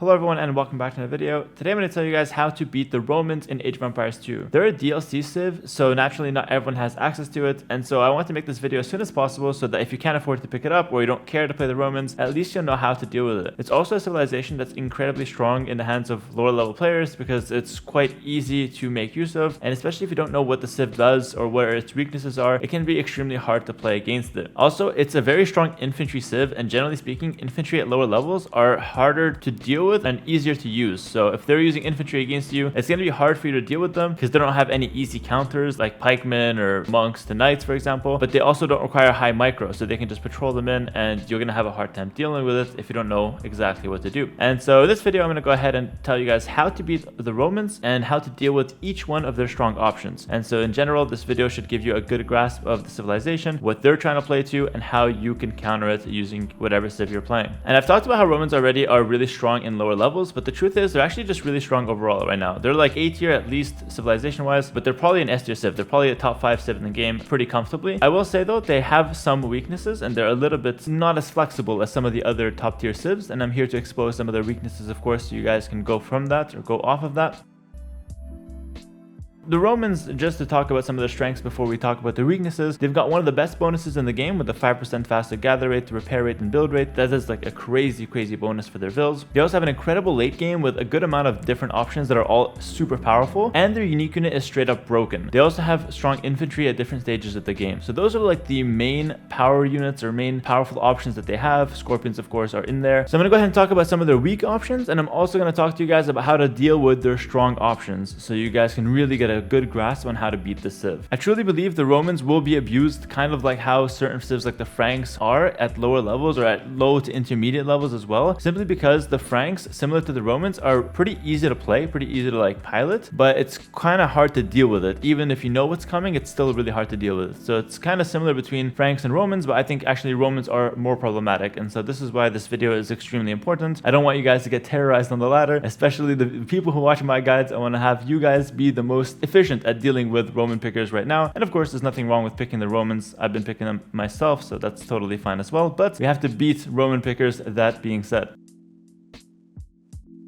Hello everyone and welcome back to another video. Today I'm going to tell you guys how to beat the Romans in Age of Empires 2. They're a DLC civ, so naturally not everyone has access to it, and so I want to make this video as soon as possible so that if you can't afford to pick it up or you don't care to play the Romans, at least you'll know how to deal with it. It's also a civilization that's incredibly strong in the hands of lower level players because it's quite easy to make use of, and especially if you don't know what the civ does or where its weaknesses are, it can be extremely hard to play against it. Also, it's a very strong infantry civ, and generally speaking, infantry at lower levels are harder to deal with and easier to use. So if they're using infantry against you, it's going to be hard for you to deal with them because they don't have any easy counters like pikemen or monks to knights, for example, but they also don't require high micro, so they can just patrol them in and you're going to have a hard time dealing with it if you don't know exactly what to do. And so this video I'm going to go ahead and tell you guys how to beat the Romans and how to deal with each one of their strong options. And so in general, this video should give you a good grasp of the civilization, what they're trying to play to, and how you can counter it using whatever civ you're playing. And I've talked about how Romans already are really strong in lower levels, but the truth is they're actually just really strong overall right now. They're like A tier at least civilization wise, but they're probably an S tier civ. They're probably a top 5 civ in the game pretty comfortably. I will say though, they have some weaknesses and they're a little bit not as flexible as some of the other top tier civs, and I'm here to expose some of their weaknesses, of course, so you guys can go from that or go off of that. The Romans, just to talk about some of their strengths before we talk about their weaknesses, they've got one of the best bonuses in the game with the 5% faster gather rate, repair rate, and build rate. That is like a crazy bonus for their builds. They also have an incredible late game with a good amount of different options that are all super powerful, and their unique unit is straight up broken. They also have strong infantry at different stages of the game. So those are like the main power units or main powerful options that they have. Scorpions, of course, are in there. So I'm going to go ahead and talk about some of their weak options, and I'm also going to talk to you guys about how to deal with their strong options so you guys can really get a good grasp on how to beat the civ. I truly believe the Romans will be abused kind of like how certain civs like the Franks are at lower levels or at low to intermediate levels as well, simply because the Franks, similar to the Romans, are pretty easy to play, pretty easy to like pilot, but it's kind of hard to deal with it. Even if you know what's coming, it's still really hard to deal with it. So it's kind of similar between Franks and Romans, but I think actually Romans are more problematic, and so this is why this video is extremely important. I don't want you guys to get terrorized on the ladder, especially the people who watch my guides. I want to have you guys be the most efficient at dealing with Roman pickers right now. And of course, there's nothing wrong with picking the Romans. I've been picking them myself, so that's totally fine as well. But we have to beat Roman pickers, that being said.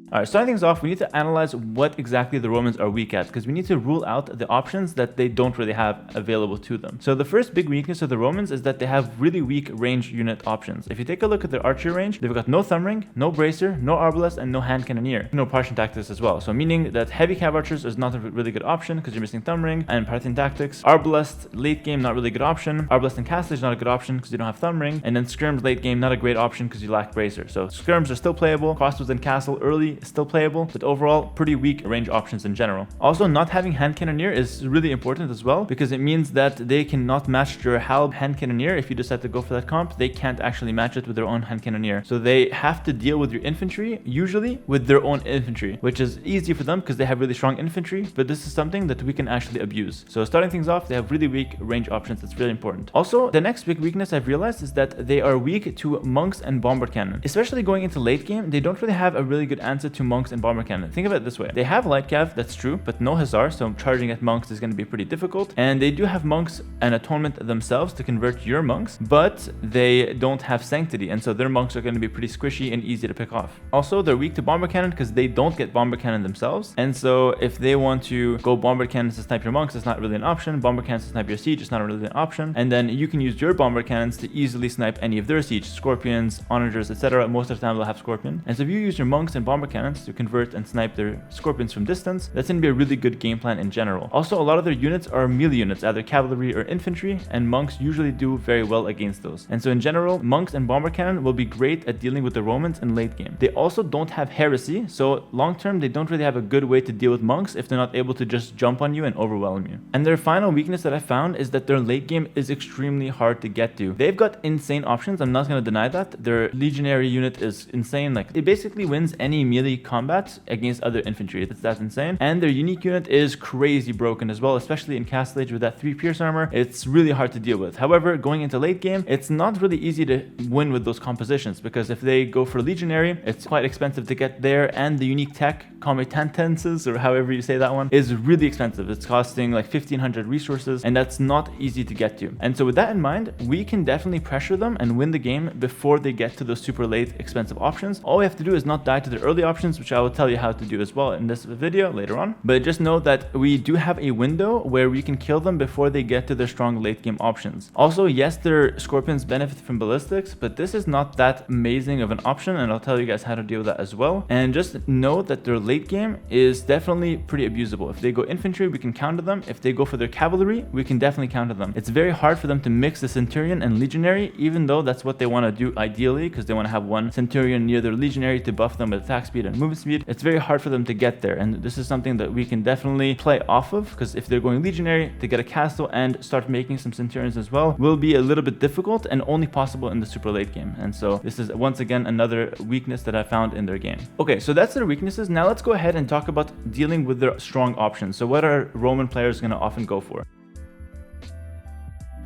Alright, starting things off, we need to analyze what exactly the Romans are weak at, because we need to rule out the options that they don't really have available to them. So the first big weakness of the Romans is that they have really weak range unit options. If you take a look at their archery range, they've got no thumb ring, no bracer, no arbalest, and no hand cannoneer. No Parthian tactics as well. So meaning that heavy cav archers is not a really good option because you're missing thumb ring, and Parthian tactics. Arbalest late game, not really good option. Arbalest and castle is not a good option because you don't have thumb ring. And then skirms late game, not a great option because you lack bracer. So skirms are still playable. Crossbows and castle early still playable, but overall pretty weak range options in general. Also, not having hand cannoneer is really important as well because it means that they cannot match your halb hand cannoneer. If you decide to go for that comp, they can't actually match it with their own hand cannoneer. So they have to deal with your infantry, usually with their own infantry, which is easy for them because they have really strong infantry, but this is something that we can actually abuse. So starting things off, they have really weak range options. That's really important. Also, the next big weakness I've realized is that they are weak to monks and bombard cannon. Especially going into late game, they don't really have a really good answer to monks and bomber cannon. Think of it this way. They have light cav, that's true, but no hussar, so charging at monks is going to be pretty difficult. And they do have monks and atonement themselves to convert your monks, but they don't have sanctity, and so their monks are going to be pretty squishy and easy to pick off. Also, they're weak to bomber cannon because they don't get bomber cannon themselves, and so if they want to go bomber cannons to snipe your monks, it's not really an option. Bomber cannons to snipe your siege, it's not really an option. And then you can use your bomber cannons to easily snipe any of their siege, scorpions, onagers, etc. Most of the time they'll have scorpion, and so if you use your monks and bomber cannons to convert and snipe their scorpions from distance, that's going to be a really good game plan in general. Also, a lot of their units are melee units, either cavalry or infantry, and monks usually do very well against those. And so in general, monks and bomber cannon will be great at dealing with the Romans in late game. They also don't have heresy, so long term they don't really have a good way to deal with monks if they're not able to just jump on you and overwhelm you. And their final weakness that I found is that their late game is extremely hard to get to. They've got insane options, I'm not going to deny that. Their legionary unit is insane. Like, it basically wins any melee combat against other infantry. That's insane. And their unique unit is crazy broken as well, especially in Castle Age with that 3 pierce armor. It's really hard to deal with. However, going into late game, it's not really easy to win with those compositions because if they go for legionary, it's quite expensive to get there, and the unique tech Comitatenses, or however you say that one, is really expensive. It's costing like 1500 resources, and that's not easy to get to. And so with that in mind, we can definitely pressure them and win the game before they get to those super late expensive options. All we have to do is not die to the early options, which I will tell you how to do as well in this video later on. But just know that we do have a window where we can kill them before they get to their strong late game options. Also, yes, their Scorpions benefit from ballistics, but this is not that amazing of an option, and I'll tell you guys how to deal with that as well. And just know that their late game is definitely pretty abusable. If they go infantry, we can counter them. If they go for their cavalry, we can definitely counter them. It's very hard for them to mix the Centurion and Legionary, even though that's what they want to do ideally, because they want to have one Centurion near their Legionary to buff them with attack speed and movement speed. It's very hard for them to get there, and this is something that we can definitely play off of, because if they're going Legionary, to get a castle and start making some Centurions as well will be a little bit difficult and only possible in the super late game. And so this is once again another weakness that I found in their game. Okay, so that's their weaknesses. Now let's go ahead and talk about dealing with their strong options. So what are Roman players going to often go for?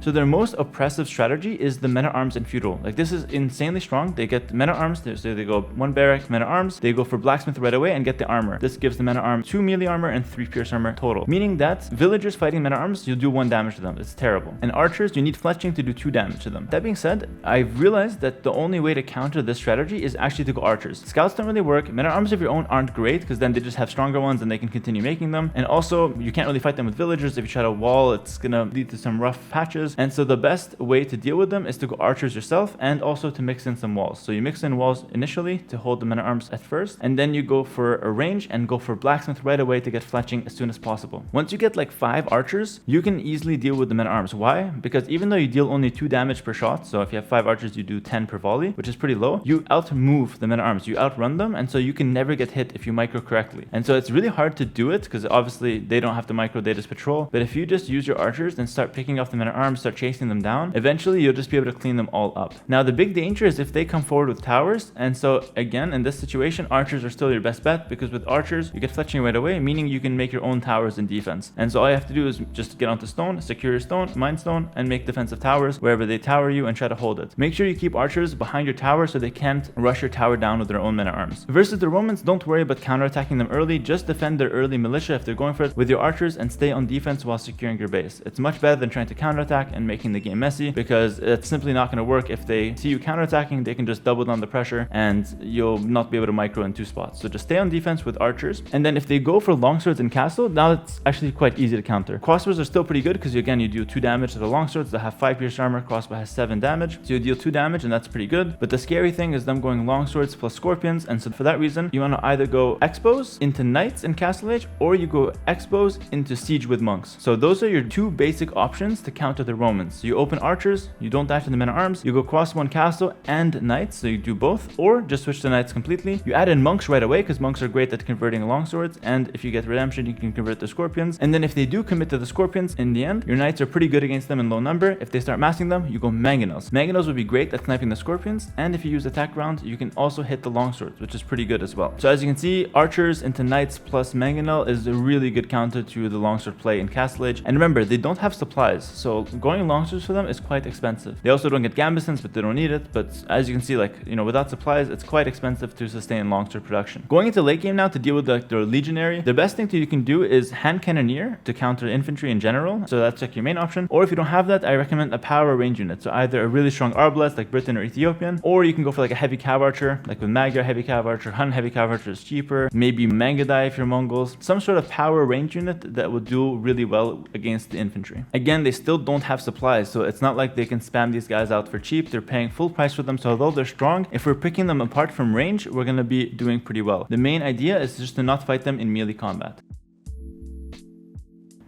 So their most oppressive strategy is the men-at-arms and feudal. Like, this is insanely strong. They get men-at-arms, so they go 1 barrack, men-at-arms. They go for blacksmith right away and get the armor. This gives the men-at-arms 2 melee armor and 3 pierce armor total. Meaning that villagers fighting men-at-arms, you'll do 1 damage to them. It's terrible. And archers, you need fletching to do 2 damage to them. That being said, I've realized that the only way to counter this strategy is actually to go archers. Scouts don't really work. Men-at-arms of your own aren't great, because then they just have stronger ones and they can continue making them. And also, you can't really fight them with villagers. If you try to wall, it's gonna lead to some rough patches. And so the best way to deal with them is to go archers yourself, and also to mix in some walls. So you mix in walls initially to hold the men-at-arms at first, and then you go for a range and go for blacksmith right away to get fletching as soon as possible. Once you get like 5 archers, you can easily deal with the men-at-arms. Why? Because even though you deal only 2 damage per shot, so if you have 5 archers you do 10 per volley, which is pretty low, you outmove the men-at-arms, you outrun them, and so you can never get hit if you micro correctly. And so it's really hard to do it, because obviously they don't have to micro, they just patrol. But if you just use your archers and start picking off the men-at-arms, start chasing them down, eventually you'll just be able to clean them all up. Now the big danger is if they come forward with towers, and so again in this situation archers are still your best bet, because with archers you get fletching right away, meaning you can make your own towers in defense. And so all you have to do is just get onto stone, secure your stone, mine stone, and make defensive towers wherever they tower you and try to hold it. Make sure you keep archers behind your tower so they can't rush your tower down with their own men-at-arms. Versus the Romans, don't worry about counterattacking them early, just defend their early militia if they're going for it with your archers, and stay on defense while securing your base. It's much better than trying to counterattack and making the game messy, because it's simply not going to work. If they see you counterattacking, they can just double down the pressure and you'll not be able to micro in 2 spots. So just stay on defense with archers. And then if they go for longswords and castle, now it's actually quite easy to counter. Crossbows are still pretty good, because again you do 2 damage to the longswords that have 5 pierce armor. Crossbow has 7 damage, so you deal 2 damage, and that's pretty good. But the scary thing is them going longswords plus scorpions, and so for that reason you want to either go expos into knights in Castle Age, or you go expos into siege with monks. So those are your 2 basic options to counter the Romans. So you open archers, you don't dash to the men-at-arms, you go crossbow and castle and knights, so you do both, or just switch to knights completely. You add in monks right away, because monks are great at converting longswords, and if you get redemption you can convert the scorpions. And then if they do commit to the scorpions in the end, your knights are pretty good against them in low number. If they start massing them, you go mangonels. Mangonels would be great at sniping the scorpions, and if you use attack round you can also hit the longswords, which is pretty good as well. So as you can see, archers into knights plus mangonel is a really good counter to the longsword play in Castle Age. And remember, they don't have supplies, so going longswords for them is quite expensive. They also don't get gambesons, but they don't need it. But as you can see, like, you know, without supplies it's quite expensive to sustain longsword production. Going into late game now to deal with their legionary, the best thing you can do is hand cannoneer to counter infantry in general. So that's like your main option. Or if you don't have that, I recommend a power range unit. So either a really strong arbalest like Britain or Ethiopian, or you can go for like a heavy cav archer, like with Magyar heavy cav archer, Hun heavy cav archer is cheaper, maybe Mangadai if you're Mongols. Some sort of power range unit that will do really well against the infantry. Again, they still don't have supplies, so it's not like they can spam these guys out for cheap. They're paying full price for them, so although they're strong, if we're picking them apart from range, we're going to be doing pretty well. The main idea is just to not fight them in melee combat.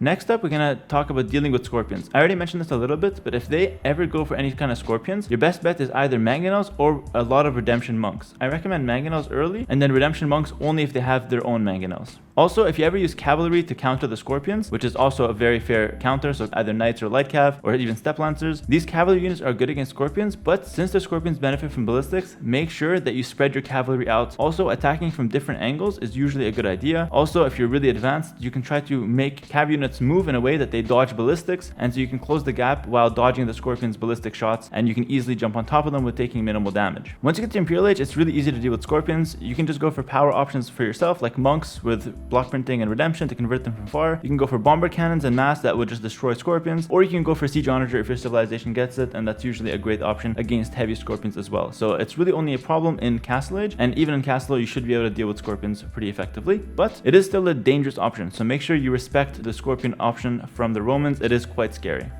Next up, we're going to talk about dealing with scorpions. I already mentioned this a little bit, but if they ever go for any kind of scorpions, your best bet is either mangonels or a lot of redemption monks. I recommend mangonels early, and then redemption monks only if they have their own mangonels. Also, if you ever use cavalry to counter the scorpions, which is also a very fair counter, so either knights or light cav or even step lancers, these cavalry units are good against scorpions, but since the scorpions benefit from ballistics, make sure that you spread your cavalry out. Also, attacking from different angles is usually a good idea. Also, if you're really advanced, you can try to make cav units units move in a way that they dodge ballistics, and so you can close the gap while dodging the Scorpion's ballistic shots, and you can easily jump on top of them with taking minimal damage. Once you get to Imperial Age, it's really easy to deal with Scorpions. You can just go for power options for yourself, like monks with block printing and redemption to convert them from far. You can go for bomber cannons and mass that would just destroy Scorpions, or you can go for siege onager if your civilization gets it, and that's usually a great option against heavy Scorpions as well. So it's really only a problem in Castle Age, and even in Castle you should be able to deal with Scorpions pretty effectively, but it is still a dangerous option, so make sure you respect the Scorpion option from the Romans. It is quite scary.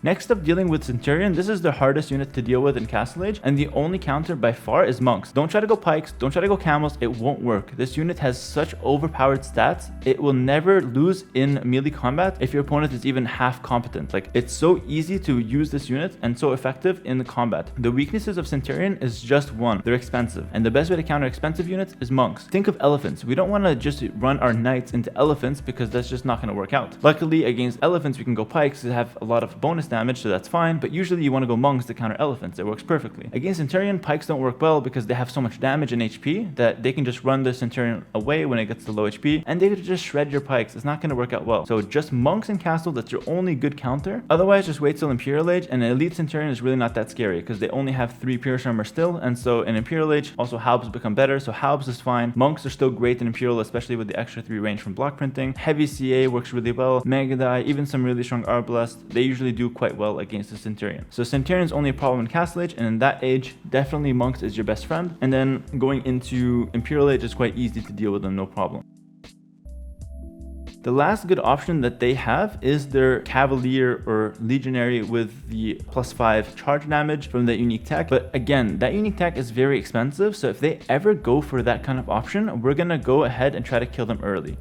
Next up, dealing with Centurion. This is the hardest unit to deal with in Castle Age, and the only counter by far is monks. Don't try to go pikes, don't try to go camels, it won't work. This unit has such overpowered stats, it will never lose in melee combat if your opponent is even half competent. Like, it's so easy to use this unit and so effective in the combat. The weaknesses of Centurion is just one, they're expensive, and the best way to counter expensive units is monks. Think of elephants. We don't want to just run our knights into elephants because that's just not going to work out. Luckily, against elephants we can go pikes to have a lot of bonus damage, so that's fine, but usually you want to go monks to counter elephants. It works perfectly. Against Centurion, pikes don't work well because they have so much damage and HP that they can just run the Centurion away when it gets to low HP, and they could just shred your pikes. It's not going to work out well. So just monks in Castle, that's your only good counter. Otherwise, just wait till Imperial Age, and an Elite Centurion is really not that scary because they only have 3 Pierce Armor still, and so in Imperial Age, also halbs become better, so halbs is fine. Monks are still great in Imperial, especially with the extra 3 range from block printing. Heavy CA works really well. Megadai, even some really strong Arbalest, they usually do quite well against the Centurion. So Centurion is only a problem in Castle Age, and in that age, definitely monks is your best friend. And then going into Imperial Age, it's quite easy to deal with them, no problem. The last good option that they have is their Cavalier or Legionary with the +5 charge damage from that unique tech. But again, that unique tech is very expensive, so if they ever go for that kind of option, we're gonna go ahead and try to kill them early.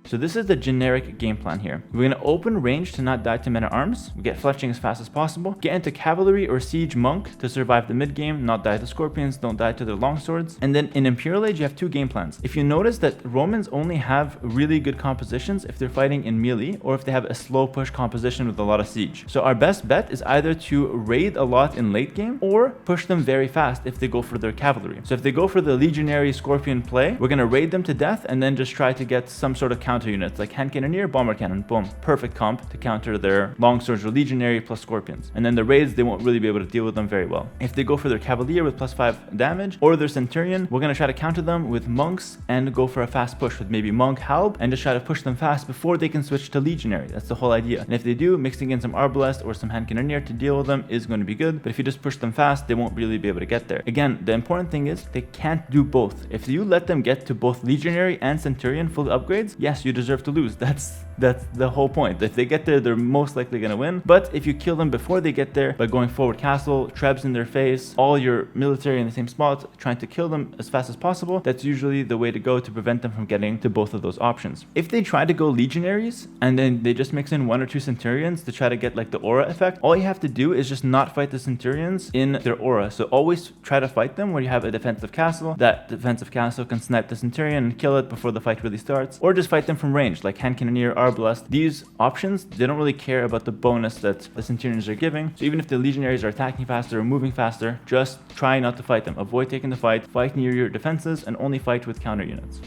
So this is the generic game plan here. We're going to open range to not die to men-at-arms. We get fletching as fast as possible. Get into cavalry or siege monk to survive the mid game, not die to Scorpions, don't die to their longswords. And then in Imperial Age, you have 2 game plans. If you notice that Romans only have really good compositions if they're fighting in melee, or if they have a slow push composition with a lot of siege. So our best bet is either to raid a lot in late game, or push them very fast if they go for their cavalry. So if they go for the Legionary Scorpion play, we're going to raid them to death and then just try to get some sort of counter units like hand cannoneer, bomber cannon, boom, perfect comp to counter their longswords or Legionary plus Scorpions. And then the raids, they won't really be able to deal with them very well. If they go for their Cavalier with +5 damage or their Centurion, we're going to try to counter them with monks and go for a fast push with maybe monk halb and just try to push them fast before they can switch to Legionary. That's the whole idea. And if they do, mixing in some Arbalest or some hand cannoneer to deal with them is going to be good. But if you just push them fast, they won't really be able to get there. Again, the important thing is they can't do both. If you let them get to both Legionary and Centurion full upgrades, yes, you deserve to lose. That's the whole point. If they get there, they're most likely going to win. But if you kill them before they get there by going forward castle, trebs in their face, all your military in the same spot, trying to kill them as fast as possible, that's usually the way to go to prevent them from getting to both of those options. If they try to go Legionaries and then they just mix in 1 or 2 Centurions to try to get like the aura effect, all you have to do is just not fight the Centurions in their aura. So always try to fight them where you have a defensive castle. That defensive castle can snipe the Centurion and kill it before the fight really starts, or just fight them from range like hand cannoneer, Arbalest. These options, they don't really care about the bonus that the Centurions are giving. So even if the Legionaries are attacking faster or moving faster, just try not to fight them. Avoid taking the fight near your defenses, and only fight with counter units.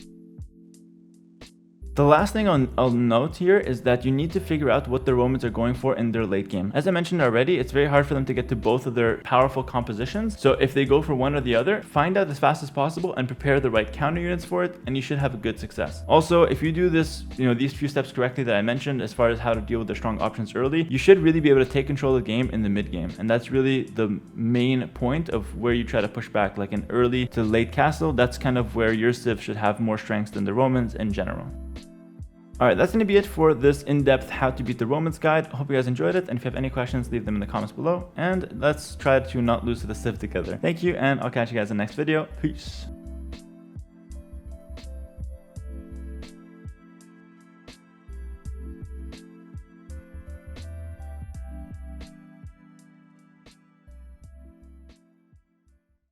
The last thing I'll note here is that you need to figure out what the Romans are going for in their late game. As I mentioned already, it's very hard for them to get to both of their powerful compositions. So if they go for one or the other, find out as fast as possible and prepare the right counter units for it, and you should have a good success. Also, if you do this, these few steps correctly that I mentioned as far as how to deal with their strong options early, you should really be able to take control of the game in the mid game. And that's really the main point of where you try to push back, like an early to late castle. That's kind of where your civ should have more strengths than the Romans in general. Alright, that's going to be it for this in-depth how to beat the Romans guide. Hope you guys enjoyed it, and if you have any questions, leave them in the comments below, and let's try to not lose to the Civ together. Thank you, and I'll catch you guys in the next video. Peace.